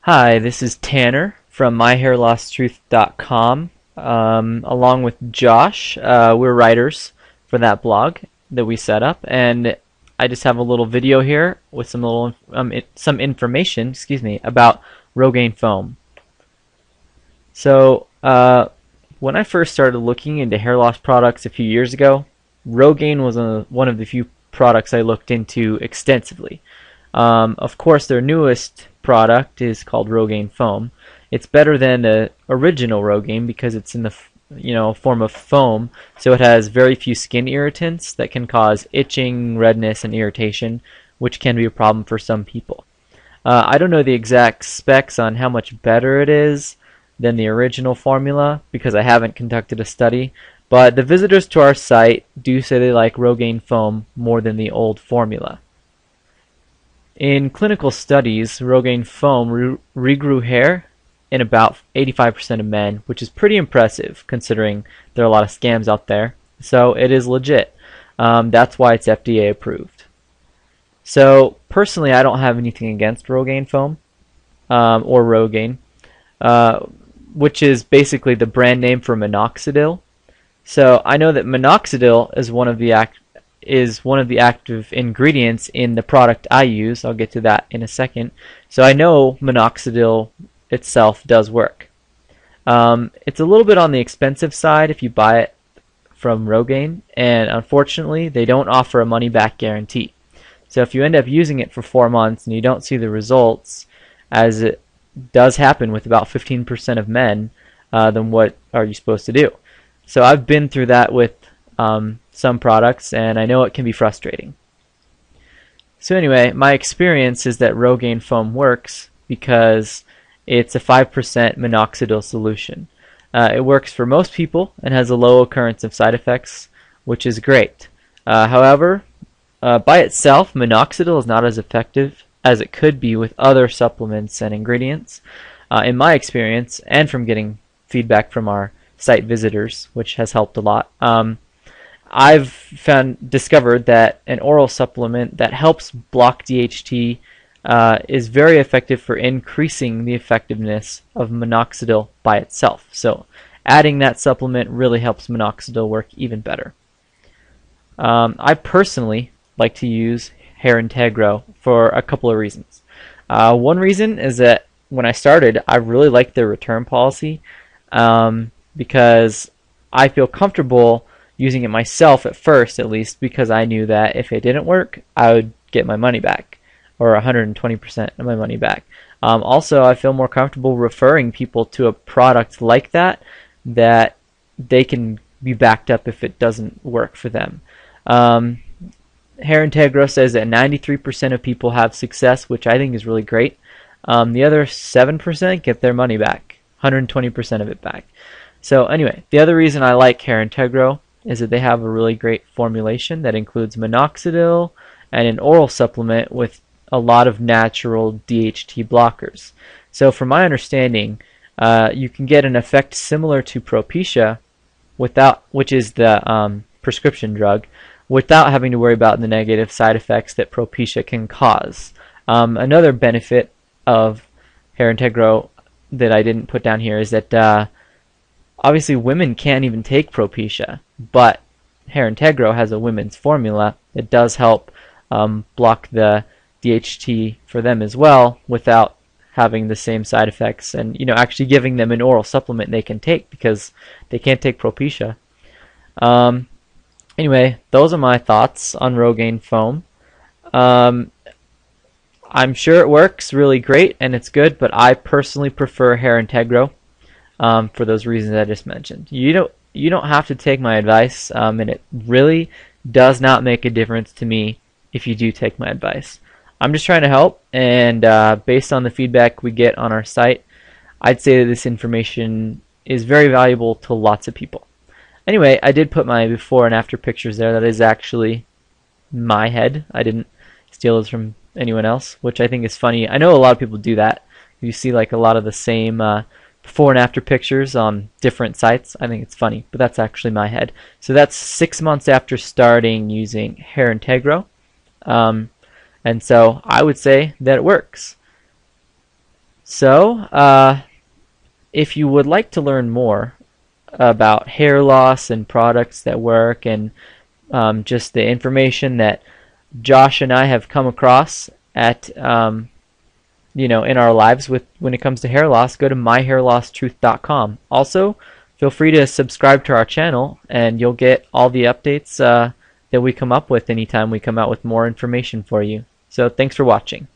Hi, this is Tanner from myhairlosstruth.com, along with Josh. We're writers for that blog that we set up, and I just have a little video here with some information, about Rogaine Foam. So, when I first started looking into hair loss products a few years ago, Rogaine was one of the few products I looked into extensively. Of course, their newest product is called Rogaine Foam. It's better than the original Rogaine because it's in the form of foam, so it has very few skin irritants that can cause itching, redness, and irritation, which can be a problem for some people. I don't know the exact specs on how much better it is than the original formula because I haven't conducted a study, but the visitors to our site do say they like Rogaine Foam more than the old formula. In clinical studies, Rogaine Foam regrew hair in about 85% of men, which is pretty impressive considering there are a lot of scams out there. So it is legit. That's why it's FDA approved. So personally, I don't have anything against Rogaine Foam or Rogaine, which is basically the brand name for minoxidil. So I know that minoxidil is one of the active ingredients in the product I use. I'll get to that in a second. So I know minoxidil itself does work. It's a little bit on the expensive side if you buy it from Rogaine, and unfortunately they don't offer a money-back guarantee. So if you end up using it for 4 months and you don't see the results, as it does happen with about 15% of men, then what are you supposed to do? So I've been through that with some products, and I know it can be frustrating. So anyway, my experience is that Rogaine Foam works because it's a 5% minoxidil solution. It works for most people and has a low occurrence of side effects, which is great. However, by itself, minoxidil is not as effective as it could be with other supplements and ingredients. In my experience, and from getting feedback from our site visitors, which has helped a lot, I've discovered that an oral supplement that helps block DHT is very effective for increasing the effectiveness of minoxidil by itself. So adding that supplement really helps minoxidil work even better. I personally like to use Hair Integro for a couple of reasons. One reason is that when I started, I really liked their return policy because I feel comfortable using it myself at first, at least, because I knew that if it didn't work, I would get my money back, or 120% of my money back. Also, I feel more comfortable referring people to a product like that they can be backed up if it doesn't work for them. Hair Integro says that 93% of people have success, which I think is really great. The other 7% get their money back, 120% of it back. So anyway, the other reason I like Hair Integro is that they have a really great formulation that includes minoxidil and an oral supplement with a lot of natural DHT blockers. So from my understanding, you can get an effect similar to Propecia, which is the prescription drug, without having to worry about the negative side effects that Propecia can cause. Another benefit of Hair Integro that I didn't put down here is that obviously women can't even take Propecia, but Hair Integro has a women's formula that does help block the DHT for them as well without having the same side effects, and actually giving them an oral supplement they can take because they can't take Propecia. Anyway, those are my thoughts on Rogaine Foam. I'm sure it works really great and it's good, but I personally prefer Hair Integro for those reasons I just mentioned. You don't have to take my advice, and it really does not make a difference to me if you do take my advice. I'm just trying to help, and based on the feedback we get on our site, I'd say that this information is very valuable to lots of people. Anyway, I did put my before and after pictures there. That is actually my head. I didn't steal those from anyone else, which I think is funny. I know a lot of people do that. You see like a lot of the same before and after pictures on different sites. I think it's funny, but that's actually my head. So that's 6 months after starting using Hair Integro. And so I would say that it works. So, if you would like to learn more about hair loss and products that work, and just the information that Josh and I have come across at in our lives with when it comes to hair loss, go to myhairlosstruth.com. Also, feel free to subscribe to our channel, and you'll get all the updates that we come up with anytime we come out with more information for you. So thanks for watching.